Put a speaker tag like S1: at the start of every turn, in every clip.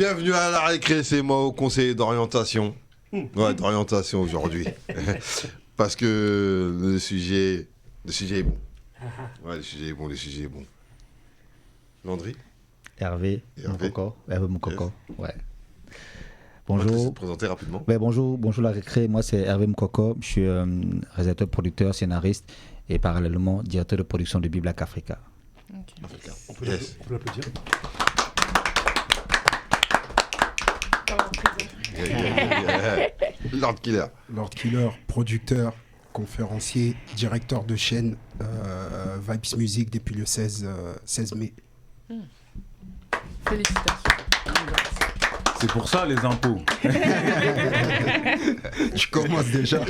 S1: Bienvenue à la récré, c'est moi au conseiller d'orientation. Ouais, d'orientation aujourd'hui. Parce que le sujet est bon. Ouais, le sujet est bon. Landry
S2: Hervé Moukoko.
S1: Yes.
S2: Ouais.
S1: On va te
S2: Bonjour.
S1: présenter rapidement.
S2: Ouais, bonjour la récré. Moi, c'est Hervé Moukoko. Je suis réalisateur, producteur, scénariste et parallèlement directeur de production de Biblac Africa.
S3: Okay.
S1: Africa.
S4: On peut l'applaudir.
S1: Lord Killer.
S4: Lord Killer, producteur, conférencier, directeur de chaîne Vibes Music depuis le 16 mai.
S3: Félicitations.
S5: C'est pour ça les impôts.
S4: Tu commences déjà.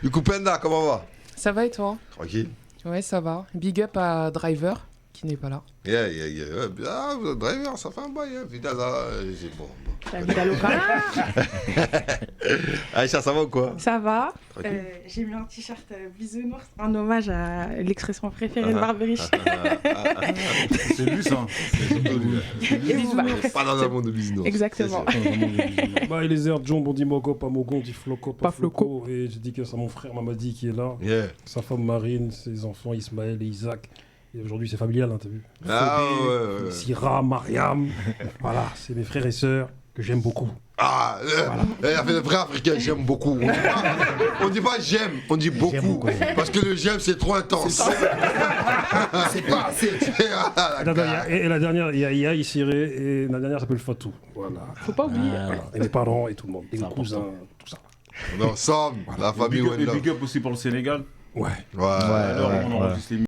S1: Du coup, Penda, comment va?
S3: Ça va et toi?
S1: Tranquille.
S3: Ouais, ça va. Big up à Driver, qui n'est pas là.
S1: Yeah. Ah, driver, ça fait un bail, hein. Vidal, là, c'est bon.
S6: La vida loca.
S1: Aïcha, ça va ou quoi?
S6: Ça va.
S1: Tranquille.
S6: J'ai mis un t-shirt bisounours en hommage à l'expression préférée de Barberiche.
S5: C'est lui ça.
S1: Pas dans un monde de business.
S6: Exactement.
S7: Bah, les airs John, on dit Mogo, pas Mogo, on dit Floco, pas
S6: Pas Floco.
S7: Floco. Et j'ai dit que c'est mon frère Mamadi qui est là.
S1: Yeah.
S7: Sa femme Marine, ses enfants Ismaël et Isaac. Et aujourd'hui, c'est familial, hein, t'as vu?
S1: Ah
S7: Phobé,
S1: ouais.
S7: Syrah, Mariam. Voilà, c'est mes frères et sœurs que j'aime beaucoup.
S1: Ah, elle a fait le vrai africain, j'aime beaucoup. On dit pas j'aime, on dit beaucoup. Parce que le j'aime, c'est trop intense.
S4: C'est pas assez.
S7: Et la dernière, il y a Ia, Isiré, et la dernière s'appelle Fatou. Voilà.
S6: Faut pas oublier.
S7: Voilà. Et les parents et tout le monde. Et les cousins, tout ça.
S1: On est ensemble, la famille
S5: Big up,
S1: One
S5: et
S1: Love.
S5: big up aussi pour le Sénégal.
S7: Ouais.
S5: Alors on enregistre les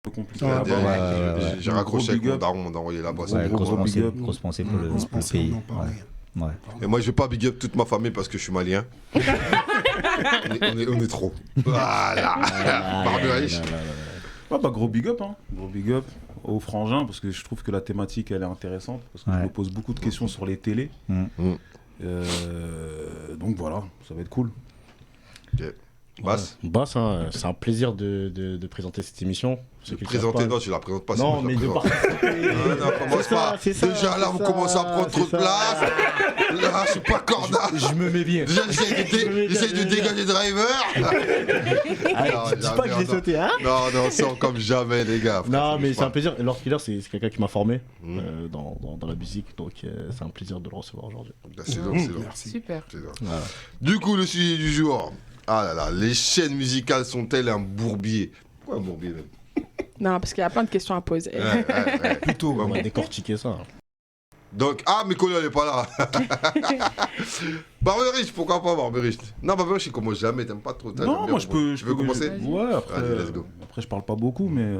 S5: un peu compliqué.
S1: Ouais,
S5: là-bas.
S1: J'ai
S5: Un
S1: raccroché
S5: gros
S1: avec
S5: big
S1: mon
S5: up.
S1: daron, on a envoyé là-bas.
S2: Ouais,
S5: gros big up.
S2: grosse pensée pour le
S4: Pensez,
S2: pays.
S4: on en parlait.
S2: Ouais.
S1: Et moi, je vais pas big up toute ma famille parce que je suis malien. on est trop. Voilà. Barberiche.
S5: Ouais, bah gros big up, hein. Gros big up aux frangins parce que je trouve que la thématique elle est intéressante parce que je
S2: Ouais.
S5: me pose beaucoup de questions sur les télés. Donc voilà, ça va être cool.
S1: Basse.
S8: Basse, hein, c'est un plaisir de présenter cette émission.
S1: Je vais présenter, non, tu la présentes pas.
S8: Non, mais de participer.
S1: Non, commence pas.
S8: C'est ça,
S1: Déjà là, vous commencez à prendre trop de place. Là, je suis pas corda.
S8: Je me mets bien.
S1: Déjà, j'essaie de dégager driver.
S8: Dis pas que j'ai sauté, hein?
S1: Non, sans comme jamais, les gars. frère,
S8: Non, mais
S1: bouge
S8: c'est un
S1: pas.
S8: plaisir. Lord Killer, c'est quelqu'un qui m'a formé dans la musique, donc c'est un plaisir de le recevoir aujourd'hui.
S1: C'est long, c'est long.
S4: Merci.
S3: Super.
S1: C'est long.
S8: Voilà.
S1: Du coup, le sujet du jour. Ah là là, les chaînes musicales sont-elles un bourbier? Pourquoi un bourbier même?
S6: Non, parce qu'il y a plein de questions à poser.
S1: Ouais.
S4: Plutôt.
S8: On va décortiquer ça.
S1: Donc, mais Colo, elle est pas là. Barberiche, pourquoi pas Barberiche? Non, Barberiche, il commence jamais, t'aimes pas trop.
S5: Non, moi je peux.
S1: Tu veux commencer?
S5: Ouais, après,
S1: Allez, let's go.
S5: après je parle pas beaucoup, mais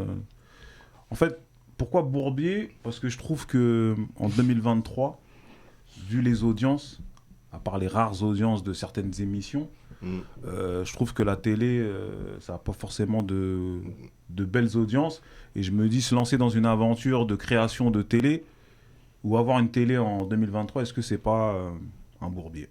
S5: en fait, pourquoi Bourbier? Parce que je trouve que en 2023, vu les audiences, à part les rares audiences de certaines émissions, je trouve que la télé, ça n'a pas forcément de belles audiences. Et je me dis, se lancer dans une aventure de création de télé ou avoir une télé en 2023, est-ce que c'est pas un bourbier?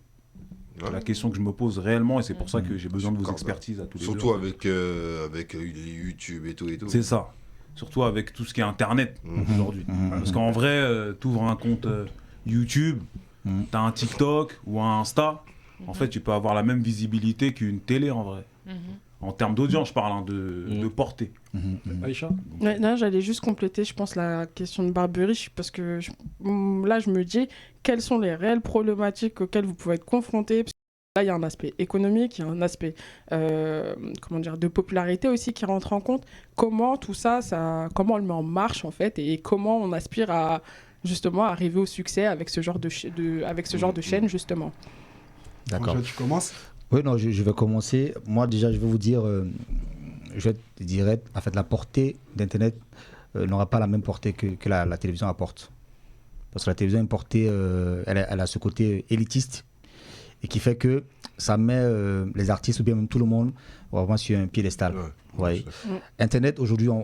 S5: C'est la question que je me pose réellement et c'est pour ça que j'ai besoin de vos expertises à tous les
S1: Surtout
S5: deux.
S1: avec YouTube et tout.
S5: C'est ça. Surtout avec tout ce qui est Internet aujourd'hui. Parce qu'en vrai, tu ouvres un compte YouTube, tu as un TikTok ou un Insta. En fait, tu peux avoir la même visibilité qu'une télé en vrai. En termes d'audience, je parle, hein, de portée.
S7: Aïcha?
S6: Ouais, non, j'allais juste compléter, je pense, la question de Barberiche, parce que là, je me dis, quelles sont les réelles problématiques auxquelles vous pouvez être confrontés? Parce que là, il y a un aspect économique, il y a un aspect de popularité aussi qui rentre en compte. Comment tout ça, comment on le met en marche, en fait, et comment on aspire à, justement, arriver au succès avec ce genre de chaîne, justement.
S2: D'accord.
S4: Tu commences?
S2: Oui, non, je vais commencer. Moi, déjà, je vais vous dire, je vais te dire, en fait, la portée d'Internet n'aura pas la même portée que la télévision apporte. Parce que la télévision, une portée, elle a ce côté élitiste et qui fait que ça met les artistes ou bien même tout le monde vraiment sur un piédestal. Ouais. Internet, aujourd'hui, là,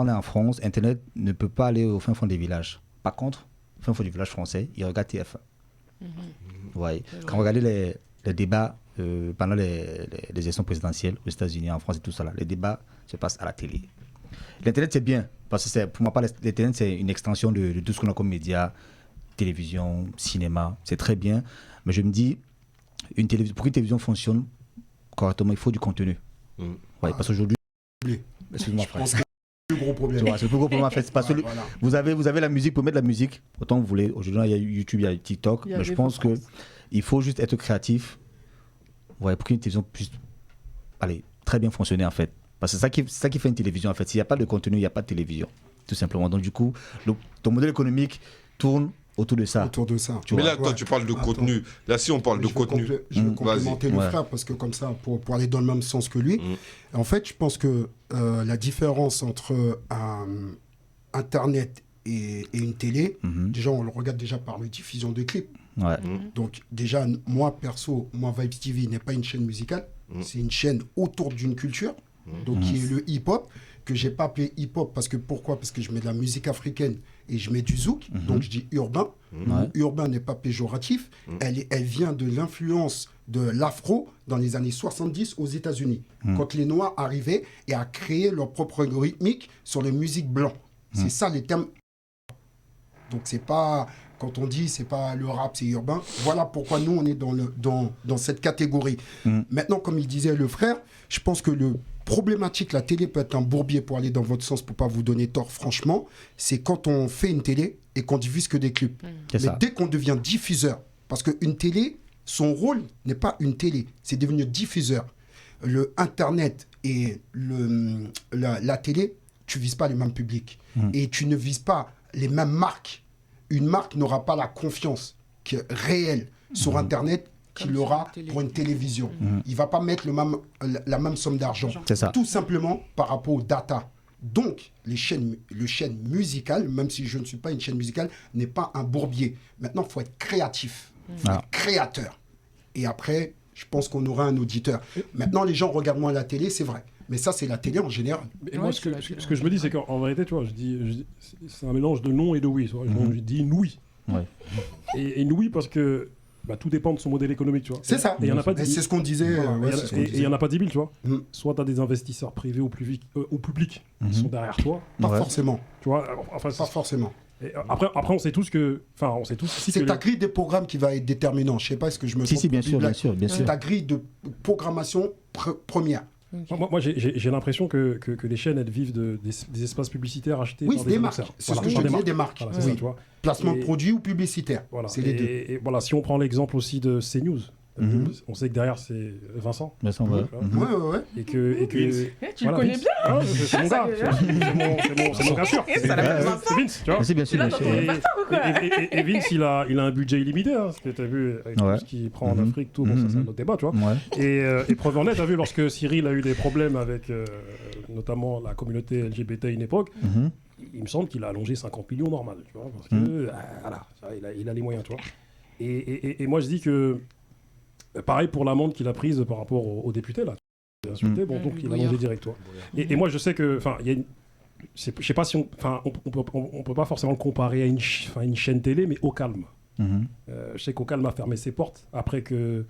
S2: on est en France. Internet ne peut pas aller au fin fond des villages. Par contre, au fin fond du village français, il regarde TF1. Ouais. Quand vous regardez les débats pendant les élections présidentielles aux États-Unis, en France et tout ça, là, les débats se passent à la télé. L'Internet, c'est bien, parce que pour moi, l'Internet, c'est une extension de tout ce qu'on a comme médias. télévision, cinéma, c'est très bien. Mais je me dis, pour qu'une télévision fonctionne correctement, il faut du contenu. Ouais, parce qu'aujourd'hui, excuse-moi frère.
S4: C'est le plus gros problème.
S2: C'est le plus gros problème en fait. C'est parce que vous avez la musique, pour mettre la musique, autant que vous voulez. Aujourd'hui, il y a YouTube, il y a TikTok. Mais je pense qu'il faut juste être créatif pour qu'une télévision puisse très bien fonctionner en fait. Parce que c'est ça qui fait une télévision en fait. S'il n'y a pas de contenu, il n'y a pas de télévision. Tout simplement. Donc du coup, ton modèle économique tourne autour de ça.
S1: Mais là, toi, tu parles de contenu. Là, si on parle de contenu.
S4: Je vais complémenter le frère parce que comme ça, pour aller dans le même sens que lui. En fait, je pense que la différence entre Internet et une télé, déjà, on le regarde déjà par la diffusion de clips. Donc déjà, moi, perso, Vibes TV n'est pas une chaîne musicale. C'est une chaîne autour d'une culture, donc qui est le hip-hop, que j'ai pas appelé hip-hop pourquoi ? Parce que je mets de la musique africaine et je mets du zouk, donc je dis urbain. Urbain n'est pas péjoratif, elle vient de l'influence de l'afro dans les années 70 aux États-Unis, quand les Noirs arrivaient et a créé leur propre rythmique sur les musiques blancs. C'est ça les termes. Donc c'est pas, quand on dit c'est pas le rap, c'est urbain. Voilà pourquoi nous on est dans cette catégorie. Maintenant, comme il disait le frère, je pense que le problématique, la télé peut être un bourbier pour aller dans votre sens, pour pas vous donner tort franchement, c'est quand on fait une télé et qu'on diffuse que des clips. Mais dès qu'on devient diffuseur, parce qu'une télé, son rôle n'est pas une télé, c'est devenir diffuseur. Le Internet et la télé, tu vises pas les mêmes publics. Et tu ne vises pas les mêmes marques. Une marque n'aura pas la confiance réelle sur Internet qu'il aura pour une télévision. Il ne va pas mettre la même somme d'argent. Tout simplement par rapport aux data. Donc, le chaîne musicale, même si je ne suis pas une chaîne musicale, n'est pas un bourbier. Maintenant, il faut être créatif, faut être créateur. Et après, je pense qu'on aura un auditeur. Maintenant, les gens regardent moins la télé, c'est vrai. Mais ça, c'est la télé en général.
S7: Et moi, ce que je me dis, c'est qu'en vérité, tu vois, je dis c'est un mélange de non et de oui. Je dis oui. Et oui parce que tout dépend de son modèle économique, tu vois.
S4: C'est ça.
S7: Et
S4: c'est ce qu'on disait.
S7: Et il n'y en a pas 10 000, tu vois. Soit tu as des investisseurs privés ou publics qui sont derrière toi.
S4: Pas forcément.
S7: Tu vois,
S4: pas forcément.
S7: Et après, on sait tous que. Enfin, on sait tous ici
S4: c'est ta grille de programme qui va être déterminant. Je sais pas, est-ce que je me trompe?
S2: Si, bien sûr.
S4: C'est ta grille de programmation première.
S7: Moi, j'ai l'impression que les chaînes, elles vivent des espaces publicitaires achetés par des
S4: marques. C'est ce que je disais, des marques.
S7: Voilà, ça, tu vois.
S4: Placement de produits ou publicitaire.
S7: Voilà.
S4: C'est les deux.
S7: Et voilà, si on prend l'exemple aussi de CNews, on sait que derrière, c'est Vincent.
S2: Ouais.
S7: Et que
S6: tu le connais bien.
S7: C'est mon gars. C'est mon gars sûr. C'est Vince, tu vois.
S2: C'est bien sûr.
S7: Et Vince, il a un budget illimité. Ce que tu as vu avec tout ce qu'il prend en Afrique, tout. Bon, ça, c'est un autre débat, tu vois. Et preuve en est, tu as vu, lorsque Cyril a eu des problèmes avec notamment la communauté LGBT à une époque, il me semble qu'il a allongé 50 millions normal, tu vois. Parce que, voilà, il a les moyens, tu vois. Et moi, je dis que. Pareil pour l'amende qu'il a prise par rapport aux députés, là. Insulté, bon, donc il a allongé direct, toi. Et moi, je sais que, enfin, il y a je sais pas si on peut pas forcément le comparer à une chaîne télé, mais au calme. Je sais qu'au calme a fermé ses portes après que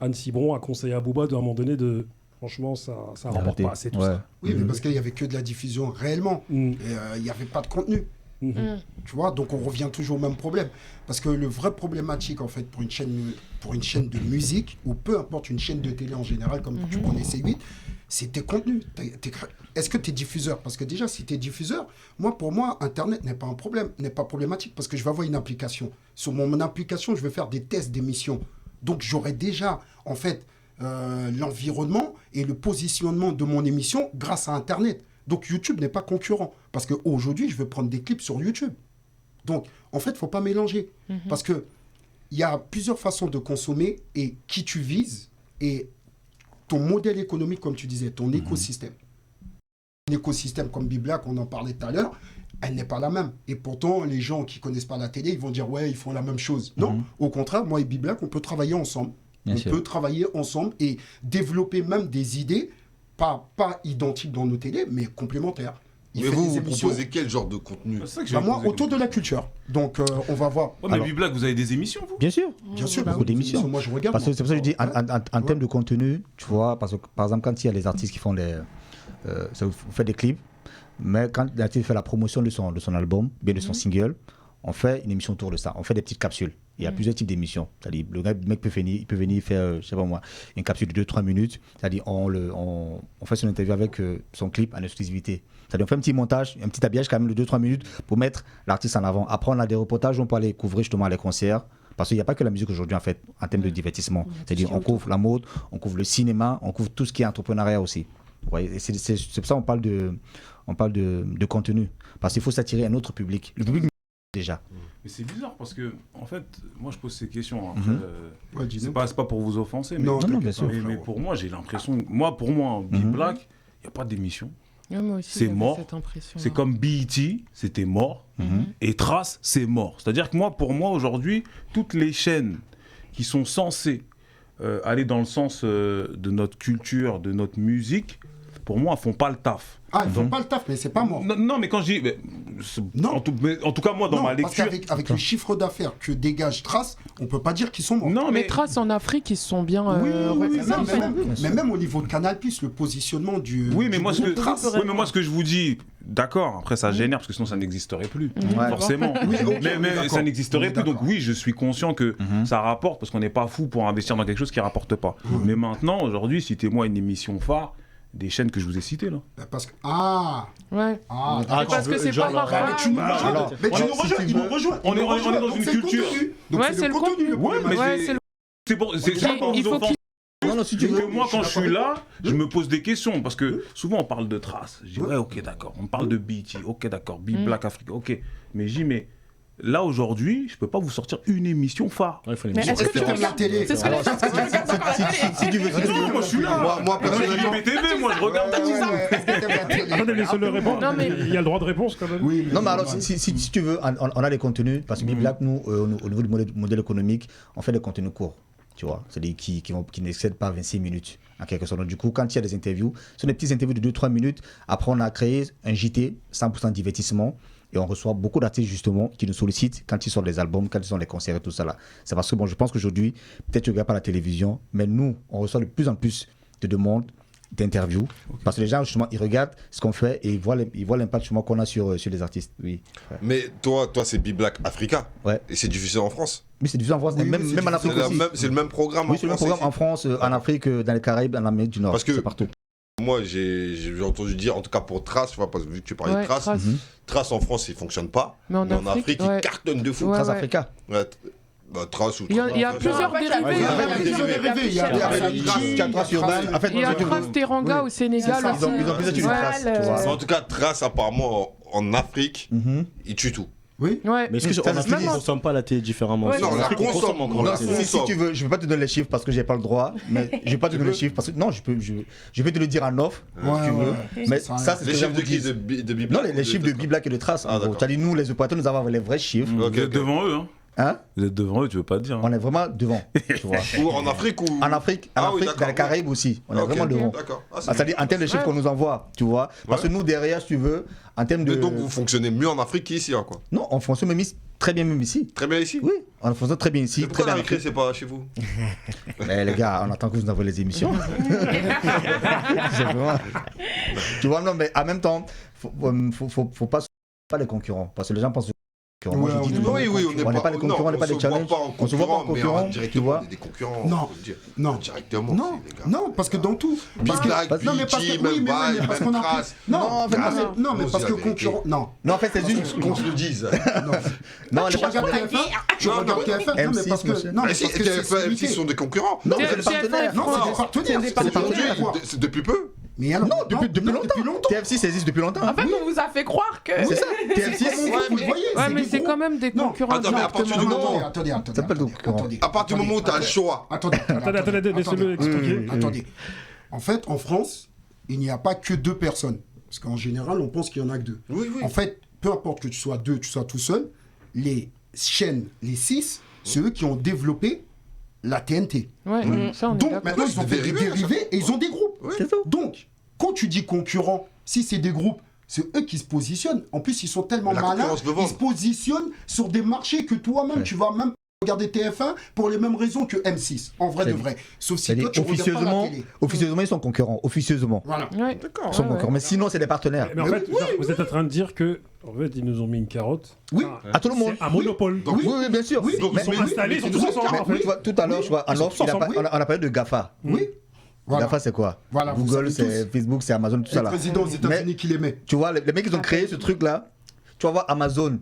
S7: Anne Cibron a conseillé à Booba à un moment donné de. Franchement, ça rapporte pas assez tout ça.
S4: Oui, mais parce qu'il y avait que de la diffusion réellement. Il y avait pas de contenu. Tu vois, donc on revient toujours au même problème. Parce que le vrai problématique, en fait, pour une chaîne de musique, ou peu importe une chaîne de télé en général, comme tu prenais C8, c'est tes contenus. Est-ce que tu es diffuseur? Parce que déjà, si tu es diffuseur, pour moi, Internet n'est pas un problème, n'est pas problématique, parce que je vais avoir une application. Sur mon application, je vais faire des tests d'émissions. Donc j'aurai déjà, en fait, l'environnement et le positionnement de mon émission grâce à Internet. Donc YouTube n'est pas concurrent. Parce qu'aujourd'hui, je veux prendre des clips sur YouTube. Donc, en fait, il ne faut pas mélanger. Parce qu'il y a plusieurs façons de consommer et qui tu vises et ton modèle économique, comme tu disais, ton écosystème. Un écosystème comme Biblac, on en parlait tout à l'heure, elle n'est pas la même. Et pourtant, les gens qui ne connaissent pas la télé, ils vont dire, ouais, ils font la même chose. Non, au contraire, moi et Biblac, on peut travailler ensemble. Peut travailler ensemble et développer même des idées pas identiques dans nos télés, mais complémentaires.
S1: Mais vous proposez quel genre de contenu?
S4: Moi, autour de la culture. Donc, on va voir.
S9: Mais Biblac, vous avez des émissions, vous?
S2: Bien sûr.
S4: Bien sûr,
S2: beaucoup d'émissions.
S4: Moi, je regarde.
S2: Parce que c'est pour ça que je dis, en termes de contenu, tu vois, parce que, par exemple, quand il y a les artistes qui font vous faites des clips, Mais quand l'artiste fait la promotion de son album, bien de son single, on fait une émission autour de ça. On fait des petites capsules. Il y a plusieurs types d'émissions. C'est-à-dire, le mec peut venir faire, je sais pas moi, une capsule de 2-3 minutes. C'est-à-dire, on fait son interview avec son clip en exclusivité. C'est-à-dire, on fait un petit montage, un petit habillage quand même de 2-3 minutes pour mettre l'artiste en avant. Après, on a des reportages où on peut aller couvrir justement les concerts. Parce qu'il n'y a pas que la musique aujourd'hui, en fait, en termes de divertissement. C'est-à-dire, on couvre la mode, on couvre le cinéma, on couvre tout ce qui est entrepreneuriat aussi. Ouais, et c'est pour ça qu'on parle de contenu. Parce qu'il faut s'attirer un autre public. Le public déjà.
S5: Mais c'est bizarre parce que, en fait, moi je pose ces questions. Après, c'est pas pour vous offenser, mais,
S2: bien sûr.
S5: Mais pour moi, j'ai l'impression. Pour moi, Big Black, il n'y a pas d'émission. C'est mort. C'est comme BET, c'était mort. Et Trace, c'est mort. C'est-à-dire que pour moi, aujourd'hui, toutes les chaînes qui sont censées aller dans le sens de notre culture, de notre musique, pour moi, elles font pas le taf.
S4: Ah, ils font pas le taf, mais c'est pas mort.
S5: Non, mais quand je dis... En tout cas, moi, dans ma lecture...
S4: Parce qu'avec le chiffre d'affaires que dégage Trace, on peut pas dire qu'ils sont morts.
S3: Non, mais Trace en Afrique, ils se sont bien...
S4: mais même au niveau de Canal+, le positionnement du...
S5: Oui, mais moi, ce que je vous dis, d'accord, après ça génère, parce que sinon ça n'existerait plus, forcément. Mais ça n'existerait plus, donc oui, je suis conscient que ça rapporte, parce qu'on n'est pas fou pour investir dans quelque chose qui rapporte pas. Mais maintenant, aujourd'hui, citez-moi une émission phare des chaînes que je vous ai citées là.
S4: Parce que
S3: parce que c'est pas rare.
S4: Mais tu nous rejoins.
S5: On est dans une culture.
S4: Ouais, c'est le contenu.
S5: C'est pour il faut que moi quand je suis là, je me pose des questions parce que souvent on parle de Trace. Je dis ouais, OK, d'accord. On parle de BET. OK, d'accord. Big Black Africa. OK. Mais je dis mais là aujourd'hui, je peux pas vous sortir une émission phare.
S3: Mais est-ce que tu regardes la télé? C'est ce que les gens
S5: si tu veux. Non, moi je suis là. Moi personnellement, TV, moi je regarde.
S7: Attendez, laissez-le répondre. Il y a le droit de réponse quand même.
S2: Oui. Non, mais alors si tu veux, on a des contenus parce que Big Black, nous, au niveau du modèle économique, on fait des contenus courts. Tu vois, c'est-à-dire qui n'excèdent pas 26 minutes en quelque sorte. Donc, du coup, quand il y a des interviews, ce sont des petites interviews de 2-3 minutes. Après, on a créé un JT 100% divertissement. Et on reçoit beaucoup d'artistes justement qui nous sollicitent quand ils sortent les albums, quand ils sont les concerts et tout ça là. C'est parce que je pense qu'aujourd'hui, peut-être tu ne regardes pas la télévision, mais nous, on reçoit de plus en plus de demandes d'interviews. Parce que les gens justement, ils regardent ce qu'on fait et ils voient l'impact justement qu'on a sur les artistes. Oui. Ouais.
S1: Mais toi c'est Big Black Africa.
S2: Ouais.
S1: Et c'est diffusé en France.
S2: Oui, c'est diffusé en France, même en Afrique aussi.
S1: C'est le même programme
S2: en France. Oui, c'est le même programme en France, en Afrique, dans les Caraïbes, en Amérique du Nord.
S1: Parce que
S2: c'est partout.
S1: Moi, j'ai entendu dire, en tout cas pour Trace, parce que vu que tu parlais de Trace, Trace en France, il ne fonctionne pas. Mais en Afrique, il cartonne de fou.
S2: Trace Africa.
S1: Trace ou
S3: il y a plusieurs dérivés.
S2: Il y a Trace urbaine.
S3: Il y a Trace Teranga au Sénégal aussi.
S2: Ils ont plusieurs types de traces.
S1: En tout cas, Trace, apparemment, en Afrique, il tue tout.
S8: Oui. Ouais. Mais est-ce qu'en Afrique, on ne consomme pas la télé différemment?
S1: Non, la consomme encore.
S2: Si tu veux, je ne vais pas te donner les chiffres parce que je n'ai pas le droit. Mais je ne vais pas te donner les chiffres parce que non, je vais te le dire en off si tu veux. Mais ça, c'est
S1: les chiffres de qui? De Big Black?
S2: Non, les chiffres de Big Black et de Trace. C'est-à-dire, nous, les opérateurs, nous avons les vrais chiffres.
S5: Vous êtes devant eux, hein?
S2: Hein?
S5: Vous êtes devant eux, tu veux pas te dire.
S2: On est vraiment devant. Tu vois.
S1: Ou en Afrique ou...
S2: En Afrique, dans les Caraïbes aussi. On est vraiment devant.
S1: D'accord.
S2: C'est-à-dire en termes de chiffres qu'on nous envoie, tu vois. Parce que nous, derrière, si tu veux, en termes de.
S1: Donc vous fonctionnez mieux en Afrique qu'ici, quoi?
S2: Non, on fonctionne même ici, très bien même ici.
S1: Très bien ici?
S2: Oui, on fonctionne très bien ici.
S1: Pourquoi la récré, c'est pas chez vous?
S2: Mais les gars, on attend que vous nous envoyez les émissions. Tu vois, non, mais en même temps, faut pas les concurrents. Parce que les gens pensent.
S1: Moi, je dis
S2: on n'est pas les concurrents, on n'est pas des challenges. On se voit pas en concurrent, tu vois.
S1: Des concurrents.
S4: Non,
S1: directement.
S4: Non, parce que dans tout.
S1: Non, mais parce qu'on a.
S4: Non, mais parce que concurrent. Non,
S2: en fait, c'est juste
S1: qu'on se le dise.
S2: Non,
S4: je regarde TF1. Je regarde TF1. Non, mais parce que. Non, mais parce que
S1: TF1 sont des concurrents.
S2: Non, c'est des partenaires.
S4: Non, c'est des partenaires.
S1: C'est depuis peu.
S4: Mais alors,
S2: non, depuis longtemps. TF6 existe depuis longtemps.
S3: En fait, on vous a fait croire que.
S2: C'est ça. TF6,
S4: vous le voyez.
S3: Ouais, mais c'est quand même des concurrents.
S1: Attends, mais à partir du moment.
S4: Attendez.
S1: À partir du moment où tu as le choix.
S4: Attendez,
S7: laissez-le expliquer.
S4: Attendez. En fait, en France, il n'y a pas que 2 personnes. Parce qu'en général, on pense qu'il y en a que 2.
S1: Oui.
S4: En fait, peu importe que tu sois 2, tu sois tout seul, les chaînes, les 6, c'est eux qui ont développé la TNT.
S3: Ouais, ça, on est
S4: donc maintenant, ils ont fait des dérivés et ils ont des groupes. Donc, quand tu dis concurrents, si c'est des groupes, c'est eux qui se positionnent. En plus, ils sont tellement malins, ils se positionnent sur des marchés que toi-même, tu vas même regarder TF1 pour les mêmes raisons que M6, en vrai de vrai. Sauf si toi, tu regardes pas la télé.
S2: Officieusement, ils sont concurrents. Officieusement.
S4: Voilà.
S3: Ouais.
S7: D'accord.
S2: Ils sont concurrents. Mais sinon, c'est des partenaires.
S7: Mais en fait, vous êtes en train de dire que, en fait, ils nous ont mis une carotte.
S4: Oui.
S2: À tout le monde.
S7: C'est un monopole.
S2: Oui, oui, bien sûr.
S4: Oui.
S7: Donc, ils sont installés, ils sont tous ensemble, en
S2: Mais
S7: fait.
S2: tu vois, tout à l'heure, je vois, on a parlé de GAFA.
S4: Oui. Voilà.
S2: GAFA, c'est quoi?
S4: Voilà, vous
S2: Google,
S4: savez
S2: c'est
S4: tous.
S2: Facebook, c'est Amazon, tout ça
S4: Le
S2: là.
S4: président aux États-Unis qui les met.
S2: Tu vois, les mecs, ils ont créé ce truc-là. Tu vas voir Amazon,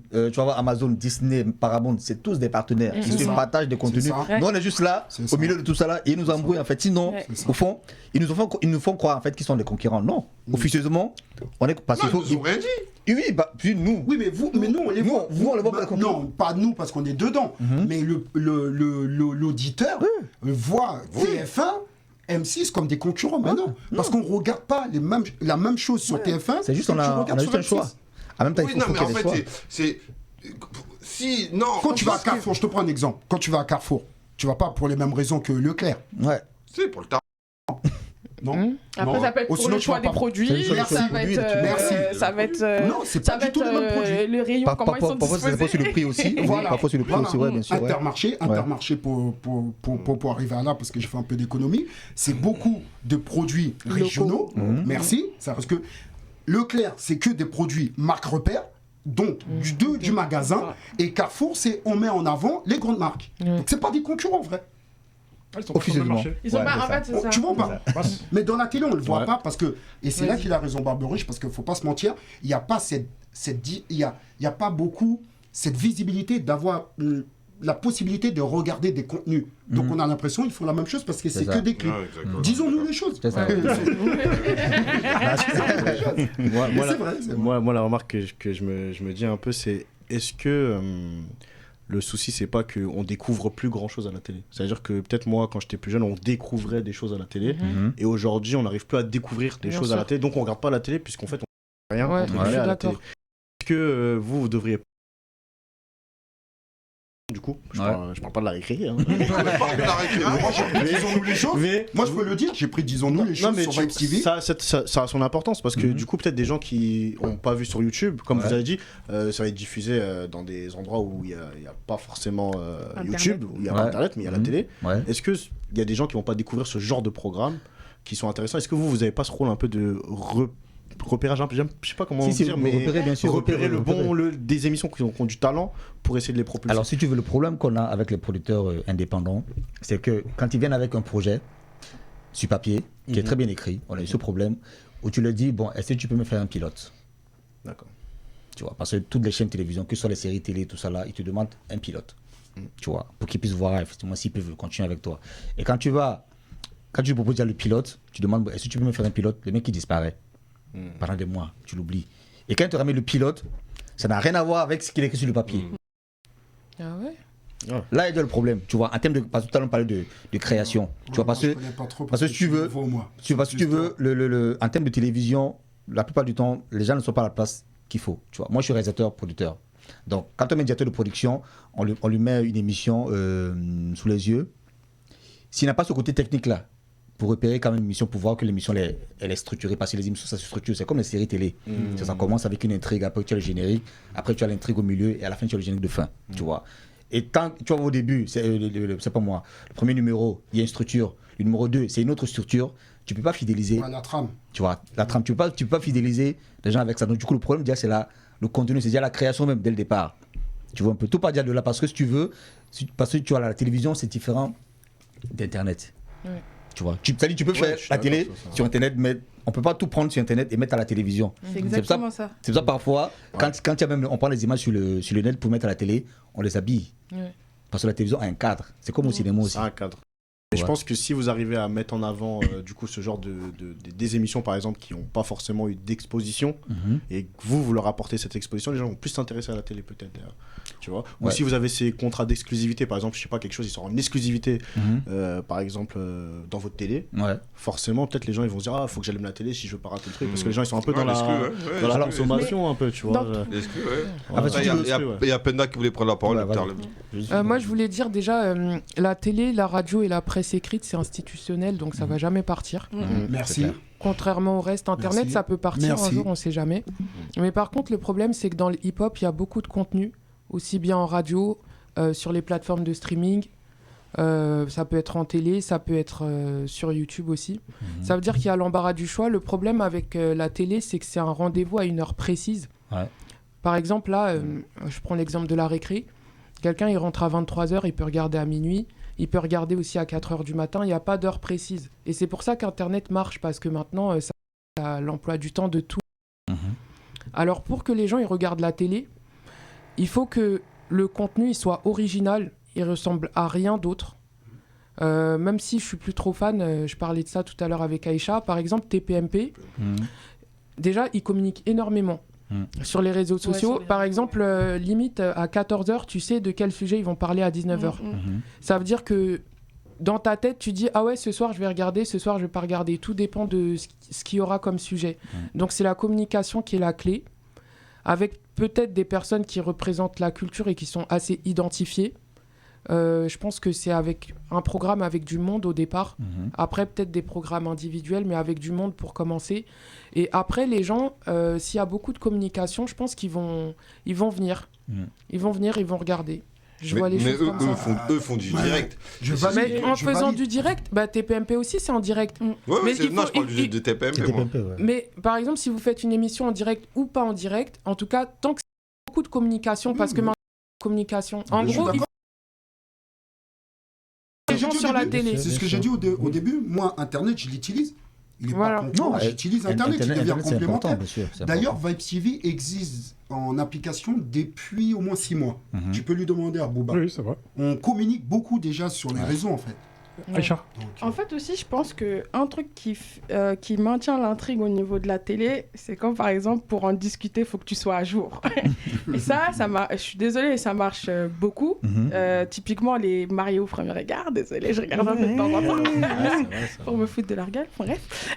S2: Disney, Paramount, c'est tous des partenaires. Ils se partagent des contenus.
S4: ça.
S2: Nous, on est juste là, au milieu de tout ça là, et ils nous embrouillent en fait. Sinon, au fond, ils nous font croire en fait qu'ils sont des concurrents. Non, officieusement, on est parce qu'il faut.
S1: Ils ont rien dit.
S2: Oui, bah, puis nous.
S4: Oui, mais nous, on les voit.
S2: Vous, on les voit pas les concurrents.
S4: Non, pas nous, parce qu'on est dedans. Mais l'auditeur voit TF1, M6 comme des concurrents. Mais non, parce qu'on ne regarde pas la même chose sur TF1.
S2: C'est juste on a juste un choix. En même temps,
S1: Oui,
S2: il
S1: non,
S2: faut
S1: mais en
S2: qu'il y ait des choix.
S1: fait, c'est. Si, non.
S4: Quand tu vas à Carrefour, je te prends un exemple. Quand tu vas à Carrefour, tu vas pas pour les mêmes raisons que Leclerc.
S2: Ouais.
S1: C'est pour le temps.
S4: Non.
S6: Après,
S4: Non.
S6: ça peut être
S4: Ou
S6: pour
S4: sinon,
S6: le
S4: tu
S6: choix
S4: vas
S6: des
S4: pas-
S6: produits,
S2: C'est le choix
S6: ça
S2: des
S6: va
S2: produits,
S6: être,
S4: Merci.
S6: ça va être,
S4: Non, c'est pas du tout les mêmes produits.
S6: le rayon, comment ils sont
S2: Parfois, c'est
S6: disposés.
S2: sur le prix aussi.
S4: Voilà.
S2: Parfois, sur le prix
S4: Voilà.
S2: aussi, ouais, bien sûr. ouais.
S4: Intermarché pour arriver à là, parce que j'ai fait un peu d'économie, c'est beaucoup de produits régionaux. Merci. Ça parce que Leclerc, c'est que des produits marque repère, donc du magasin, et Carrefour, c'est on met en avant les grandes marques. Donc c'est pas des concurrents, vrai.
S7: Ils sont pas sur le
S2: Officieusement.
S7: marché.
S6: Ils sont
S2: Ouais,
S6: pas,
S2: c'est
S6: en
S2: ça.
S6: fait, c'est ça.
S4: Tu vois pas. Mais dans la télé, on le voit
S8: Ouais.
S4: pas parce que, et c'est là qu'il a raison Barberouche, parce qu'il faut pas se mentir, il n'y a pas il y a pas beaucoup cette visibilité d'avoir la possibilité de regarder des contenus. Donc on a l'impression qu'ils font la même chose parce que c'est
S2: ça.
S4: que des clips.
S1: Ouais, exactement.
S4: Disons-nous les choses.
S2: C'est ça.
S8: Moi, la remarque que je me dis un peu, c'est est-ce que le souci, c'est pas qu'on découvre plus grand chose à la télé. C'est-à-dire que peut-être moi, quand j'étais plus jeune, on découvrait des choses à la télé. Et aujourd'hui, on n'arrive plus à découvrir des choses à la télé. Donc on regarde pas la télé, puisqu'en fait, on ne rien
S3: Ouais,
S8: entre
S3: je
S8: guillemets,
S3: suis
S8: à la télé.
S3: d'accord.
S8: Est-ce que vous devriez. Du coup, je parle pas de la récré. Hein.
S4: Disons-nous les choses.
S8: Mais
S4: Moi, je peux le dire, j'ai pris disons-nous les
S8: non,
S4: choses
S8: mais
S4: sur Vibe TV.
S8: ça a son importance parce que du coup, peut-être des gens qui n'ont pas vu sur YouTube, comme vous avez dit, ça va être diffusé dans des endroits où il n'y a pas forcément YouTube, où il n'y a pas Internet, mais il y a la télé.
S2: Ouais.
S8: Est-ce qu'il y a des gens qui ne vont pas découvrir ce genre de programme qui sont intéressants? Est-ce que vous n'avez pas ce rôle un peu de repérage, je sais pas comment dire, mais
S2: repérer, bien sûr,
S8: repérer des émissions qui ont du talent pour essayer de les propulser?
S2: Alors, si tu veux, le problème qu'on a avec les producteurs indépendants, c'est que quand ils viennent avec un projet sur papier, qui est très bien écrit, on a eu ce problème, où tu leur dis, bon, est-ce que tu peux me faire un pilote?
S8: D'accord.
S2: Tu vois, parce que toutes les chaînes de télévision, que ce soit les séries télé, tout ça là, ils te demandent un pilote. Tu vois, pour qu'ils puissent voir effectivement s'ils peuvent continuer avec toi. Et quand tu proposes déjà le pilote, tu demandes, bon, est-ce que tu peux me faire un pilote? Le mec, il disparaît. Pendant des mois, tu l'oublies. Et quand il te ramène le pilote, ça n'a rien à voir avec ce qu'il est écrit sur le papier.
S3: Ah ouais.
S2: Là, il y a le problème, tu vois, en termes de. Parce que tout à l'heure, on parlait de création. Tu vois, parce que si tu veux, en termes de télévision, la plupart du temps, les gens ne sont pas à la place qu'il faut. Tu vois, moi, je suis réalisateur, producteur. Donc, quand on est médiateur de production, on lui met une émission sous les yeux. S'il n'a pas ce côté technique-là, pour repérer quand même une émission, pour voir que l'émission elle est structurée, parce que les émissions ça se structure, c'est comme les séries télé. Ça commence avec une intrigue, après tu as le générique, après tu as l'intrigue au milieu et à la fin tu as le générique de fin, tu vois. Et tant tu vois au début, c'est pas moi, le premier numéro, il y a une structure, le numéro 2, c'est une autre structure, tu peux pas fidéliser.
S4: La trame.
S2: Tu vois, la trame, tu peux pas fidéliser les gens avec ça. Donc du coup le problème déjà c'est le contenu, c'est déjà la création même dès le départ. Tu vois un peu tout pas dire de là parce que si tu veux, parce que tu vois la télévision c'est différent d'internet. Ouais. Tu vois, tu peux faire la télé sur Internet, mais on peut pas tout prendre sur Internet et mettre à la télévision.
S6: C'est exactement ça.
S2: C'est pour ça parfois, quand il y a même, on prend les images sur le net pour mettre à la télé, on les habille. Ouais. Parce que la télévision a un cadre. C'est comme au cinéma aussi.
S8: C'est un cadre. Et je pense que si vous arrivez à mettre en avant du coup ce genre des émissions par exemple qui n'ont pas forcément eu d'exposition et que vous leur apportez cette exposition, les gens vont plus s'intéresser à la télé peut-être. Tu vois. Ou si vous avez ces contrats d'exclusivité, par exemple, je sais pas, quelque chose, ils sont en exclusivité, par exemple, dans votre télé, forcément, peut-être les gens ils vont se dire, faut que j'allume la télé si je veux pas rater le truc, parce que les gens ils sont un peu dans la consommation, un peu, tu vois.
S1: Il y a Penda qui voulait prendre la parole.
S3: Moi, je voulais dire déjà, la télé, la radio et la presse écrite, c'est institutionnel, donc ça va jamais partir.
S4: Merci.
S3: Contrairement au reste, Internet,
S4: Merci.
S3: ça peut partir
S4: Merci.
S3: un jour, on sait jamais. Mais par contre, le problème, c'est que dans le hip-hop, il y a beaucoup de contenu, aussi bien en radio sur les plateformes de streaming. Ça peut être en télé, ça peut être sur YouTube aussi. Ça veut dire qu'il y a l'embarras du choix. Le problème avec la télé, c'est que c'est un rendez-vous à une heure précise. Ouais. Par exemple, là, je prends l'exemple de la récré. Quelqu'un, il rentre à 23h, il peut regarder à minuit. Il peut regarder aussi à 4h du matin. Il n'y a pas d'heure précise. Et c'est pour ça qu'Internet marche, parce que maintenant, ça a l'emploi du temps de tout. Alors, pour que les gens ils regardent la télé, il faut que le contenu il soit original. Il ressemble à rien d'autre. Même si je suis plus trop fan, je parlais de ça tout à l'heure avec Aïcha. Par exemple, TPMP, déjà, ils communiquent énormément sur les réseaux sociaux. Par exemple, limite, à 14h, tu sais de quel sujet ils vont parler à 19h. Ça veut dire que dans ta tête, tu dis « Ah ouais, ce soir, je vais regarder, ce soir, je vais pas regarder ». Tout dépend de ce qu'il y aura comme sujet. Donc, c'est la communication qui est la clé, avec peut-être des personnes qui représentent la culture et qui sont assez identifiées. Je pense que c'est avec un programme avec du monde au départ. Après, peut-être des programmes individuels, mais avec du monde pour commencer. Et après, les gens, s'il y a beaucoup de communication, je pense qu'ils vont venir. Ils vont venir, ils vont regarder.
S1: Eux font du direct.
S3: En faisant du direct, TPMP aussi, c'est en direct.
S1: Mais non, je parle de TPMP. Moi.
S3: Mais par exemple, si vous faites une émission en direct ou pas en direct, en tout cas, tant que c'est beaucoup de communication, parce que maintenant, communication. En gros, les gens sur la télé.
S4: C'est ce que j'ai dit au début. Moi, Internet, je l'utilise. Il est pas concurrent, j'utilise Internet, il devient complémentaire. D'ailleurs, Vibe TV existe en application depuis au moins 6 mois. Tu peux lui demander à Bouba.
S7: Oui, c'est vrai.
S4: On communique beaucoup déjà sur les réseaux, en fait.
S7: Aïcha.
S6: En fait aussi, je pense qu'un truc qui maintient l'intrigue au niveau de la télé, c'est comme par exemple, pour en discuter, il faut que tu sois à jour. Et ça je suis désolée, ça marche beaucoup. Typiquement, les mariés au premier regard, désolée, je regarde un peu de temps en temps pour me foutre de leur gueule, bref.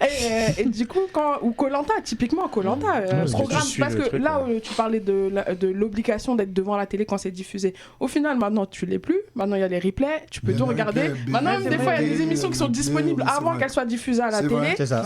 S6: Et du coup, ou Koh-Lanta, typiquement Koh-Lanta, programme, parce que là où tu parlais de l'obligation d'être devant la télé quand c'est diffusé, au final, maintenant, tu l'es plus. Maintenant, il y a les replays, tu peux tout regarder. Maintenant, des fois, il y a des émissions qui sont disponibles avant qu'elles soient diffusées à la télé.
S2: C'est ça.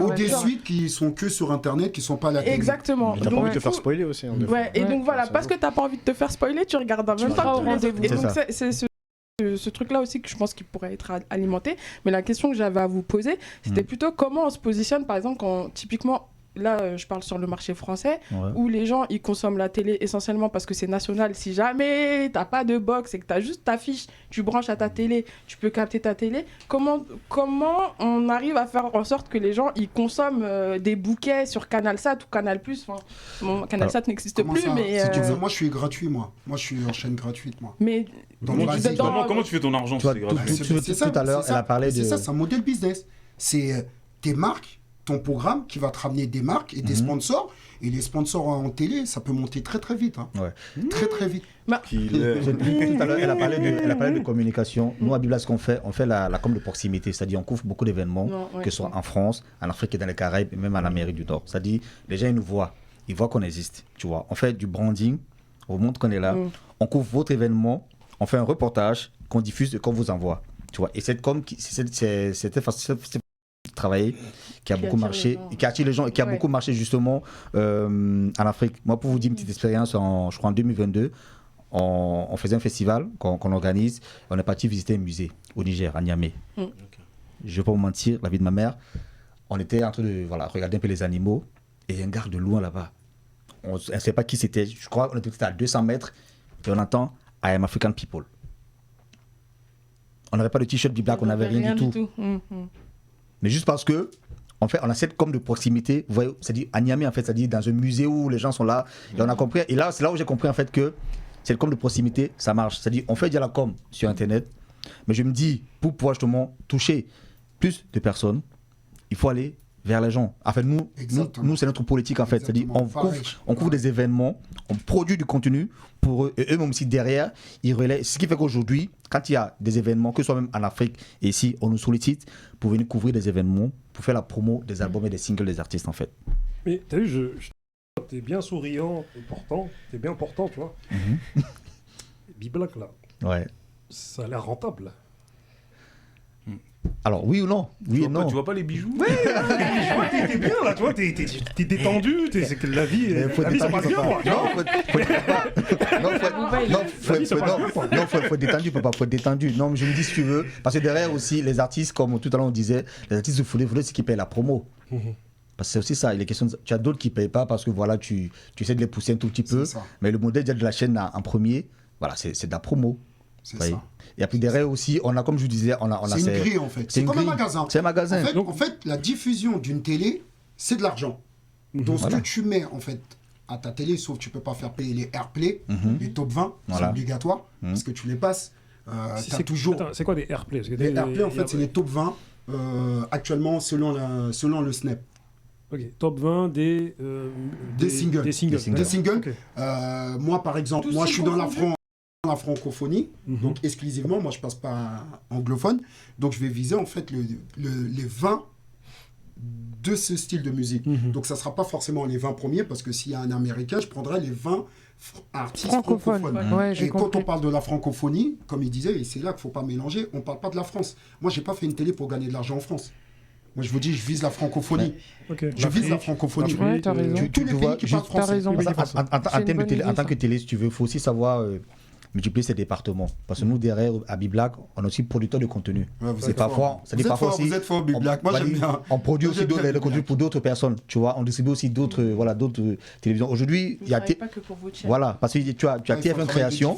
S4: Ou des suites qui sont que sur Internet, qui sont pas à la télé.
S6: Exactement.
S8: T'as pas envie de te faire spoiler aussi.
S6: Et donc voilà, parce que t'as pas envie de te faire spoiler, tu regardes en même temps. Et donc c'est ce truc-là aussi que je pense qu'il pourrait être alimenté. Mais la question que j'avais à vous poser, c'était plutôt comment on se positionne, par exemple, quand typiquement... Là, je parle sur le marché français, où les gens, ils consomment la télé essentiellement parce que c'est national. Si jamais t'as pas de box et que t'as juste ta fiche, tu branches à ta télé, tu peux capter ta télé. Comment on arrive à faire en sorte que les gens, ils consomment des bouquets sur CanalSat ou Canal+. Bon, CanalSat n'existe plus, mais...
S4: Si tu veux, moi, je suis gratuit, moi. Moi, je suis en chaîne gratuite, moi.
S6: Mais...
S5: Comment tu fais ton argent?
S2: Tout à l'heure, elle a parlé de...
S4: C'est ça, c'est un modèle business. C'est tes marques, ton programme qui va te ramener des marques et des sponsors. Et les sponsors en télé, ça peut monter très très vite. Très très vite.
S2: Tout à l'heure, elle a parlé de communication. Nous, à Bibla, ce qu'on fait, on fait la com de proximité. C'est-à-dire, on couvre beaucoup d'événements, que ce soit en France, en Afrique et dans les Caraïbes, et même en Amérique du Nord. C'est-à-dire, les gens, ils nous voient. Ils voient qu'on existe. Tu vois. On fait du branding. On montre qu'on est là. On couvre votre événement. On fait un reportage qu'on diffuse et qu'on vous envoie. Tu vois. Et cette com, c'était travailler, qui a beaucoup marché, qui attire les gens, et qui a beaucoup marché justement en Afrique. Moi, pour vous dire une petite expérience, je crois en 2022, on faisait un festival qu'on organise, on est parti visiter un musée au Niger, à Niamey. Je ne vais pas vous mentir, la vie de ma mère, on était en train de regarder un peu les animaux, et il y a un gars de loin là-bas. On ne sait pas qui c'était, je crois qu'on était à 200 mètres, et on entend « I am African people ». On n'avait pas de t-shirt Bibla, on n'avait rien du tout. Mais juste parce que, en fait, on a cette com de proximité, vous voyez, c'est-à-dire à Niamey, en fait, c'est-à-dire dans un musée où les gens sont là, et on a compris, et là, c'est là où j'ai compris, en fait, que cette com de proximité, ça marche. C'est-à-dire, on fait déjà la com sur Internet, mais je me dis, pour pouvoir justement toucher plus de personnes, il faut aller vers les gens. En fait, nous c'est notre politique, en fait. C'est-à-dire, on couvre des événements, on produit du contenu pour eux, et eux-mêmes aussi derrière, ils relaient. Ce qui fait qu'aujourd'hui, quand il y a des événements, que ce soit même en Afrique, et ici, on nous sollicite pour venir couvrir des événements, pour faire la promo des albums et des singles des artistes, en fait.
S7: Mais t'as vu, t'es bien souriant, t'es bien portant, tu vois. Biblac, là, ça a l'air rentable.
S2: Alors, oui ou non? Oui et non.
S5: Tu vois pas les bijoux?
S6: Oui,
S7: t'es bien là, tu vois, t'es détendu, c'est que la vie ça passe bien, quoi.
S2: Faut être détendu, papa, faut être détendu. Non, mais je me dis si tu veux, parce que derrière aussi, les artistes, comme tout à l'heure on disait, les artistes de foulée, c'est qui payent la promo. Parce que c'est aussi ça, il est question tu as d'autres qui ne payent pas parce que voilà, tu essaies de les pousser un tout petit peu, mais le modèle de la chaîne en premier, voilà, c'est de la promo. C'est ça. Et puis derrière aussi, on a, comme je vous disais,
S4: c'est une grille en fait. C'est comme un magasin.
S2: C'est un magasin.
S4: En fait, la diffusion d'une télé, c'est de l'argent. Donc ce que tu mets en fait à ta télé, sauf que tu ne peux pas faire payer les Airplay, les top 20, c'est obligatoire, parce que tu les passes.
S7: C'est quoi des Airplay?
S4: Les Airplay, en fait, c'est les top 20 actuellement selon le Snap.
S7: Ok, top 20 des singles. Des
S4: singles. Okay. Moi, par exemple, je suis dans la francophonie, donc exclusivement, moi je passe pas anglophone, donc je vais viser en fait les 20 de ce style de musique. Donc ça sera pas forcément les 20 premiers, parce que s'il y a un américain, je prendrai les 20 artistes francophones. Et quand on parle de la francophonie, comme il disait, et c'est là qu'il faut pas mélanger, on parle pas de la France. Moi j'ai pas fait une télé pour gagner de l'argent en France. Moi, je vous dis, je vise la francophonie. Je vise la francophonie.
S3: Ouais, t'as raison.
S4: Tous les pays qui parlent français.
S2: En tant que télé, si tu veux, il faut aussi savoir multiplier ses départements. Parce que nous, derrière, à Biblac, on est aussi producteur de contenu.
S4: C'est parfois. Vous êtes fort, Biblac. Moi, j'aime bien.
S2: On produit aussi d'autres contenus pour d'autres personnes. Tu vois, on distribue aussi d'autres télévisions. Aujourd'hui, il y a.
S6: Pas que pour vous.
S2: Voilà, parce que tu as TF1 Création.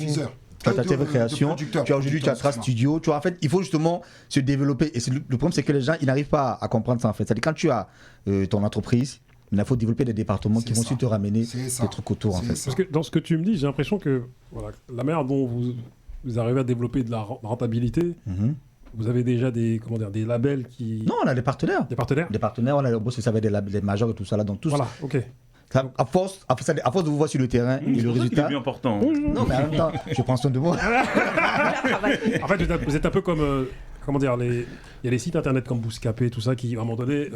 S2: Tu as ta TV Création, aujourd'hui tu as Trace Studio, tu vois, en fait il faut justement se développer et le problème c'est que les gens ils n'arrivent pas à comprendre ça en fait, c'est-à-dire quand tu as ton entreprise, il faut développer des départements qui vont aussi te ramener des trucs autour en fait.
S7: Parce que dans ce que tu me dis, j'ai l'impression que voilà, la manière dont vous arrivez à développer de la rentabilité, vous avez déjà des labels qui...
S2: Non, on a des partenaires.
S7: Des partenaires,
S2: on a bossé avec des majors et tout ça là, donc tout
S7: voilà, ok.
S2: À force de vous voir sur le terrain et le résultat.
S5: C'est bien important.
S2: Non, mais en même temps, je prends soin de moi.
S7: En fait, vous êtes un peu comme. Comment dire, il y a les sites internet comme Bouscapé, tout ça, qui à un moment donné,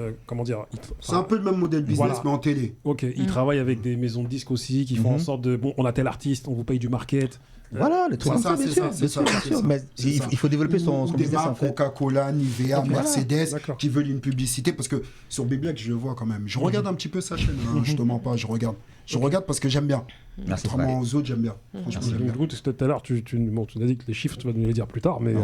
S4: c'est un peu le même modèle business, mais en télé.
S7: Ok, ils travaillent avec des maisons de disques aussi, qui font en sorte de. Bon, on a tel artiste, on vous paye du market.
S2: Voilà, les trucs comme ça, bien sûr. Mais il faut développer son business en fait.
S4: Coca-Cola, Nivea, Mercedes, qui veulent une publicité, parce que sur Biblac, je le vois quand même. Je regarde un petit peu sa chaîne, je te mens pas, je regarde. Je regarde parce que j'aime bien. Contrairement aux autres, j'aime bien. Franchement, j'aime bien.
S7: Du coup, tout à l'heure, tu as dit que les chiffres, tu vas nous les dire plus tard, mais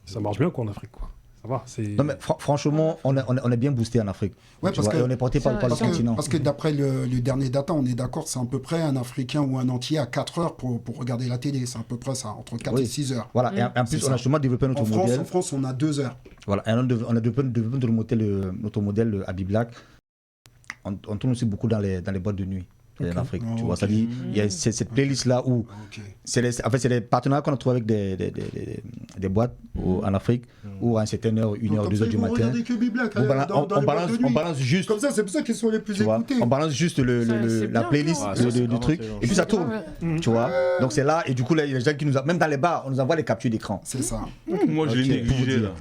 S7: ça marche bien quoi en Afrique, quoi. Ça va,
S2: non, mais franchement, on est bien boosté en Afrique.
S4: Ouais, parce que,
S2: on est porté par le continent.
S4: Parce que d'après le dernier data, on est d'accord, c'est à peu près un Africain ou un entier à 4 heures pour regarder la télé. C'est à peu près ça, entre 4 et 6 heures.
S2: Voilà, et en plus, on a justement développé notre modèle.
S4: En France, on a 2 heures.
S2: Voilà, et on a développé notre modèle à Biblac. On tourne aussi beaucoup dans les boîtes de nuit. En Afrique, tu vois, ça dit, il y a cette playlist là où c'est des partenariats qu'on a trouvé avec des boîtes en Afrique où à une certaine heure, 1h, 2h du matin, on balance juste
S4: comme ça, c'est pour ça qu'ils sont les plus écoutés.
S2: On balance juste la playlist du truc et puis ça tourne, tu vois. Donc c'est là et du coup les gens qui nous même dans les bars, on nous envoie les captures d'écran.
S4: C'est ça.
S5: Moi je l'ai négligé là.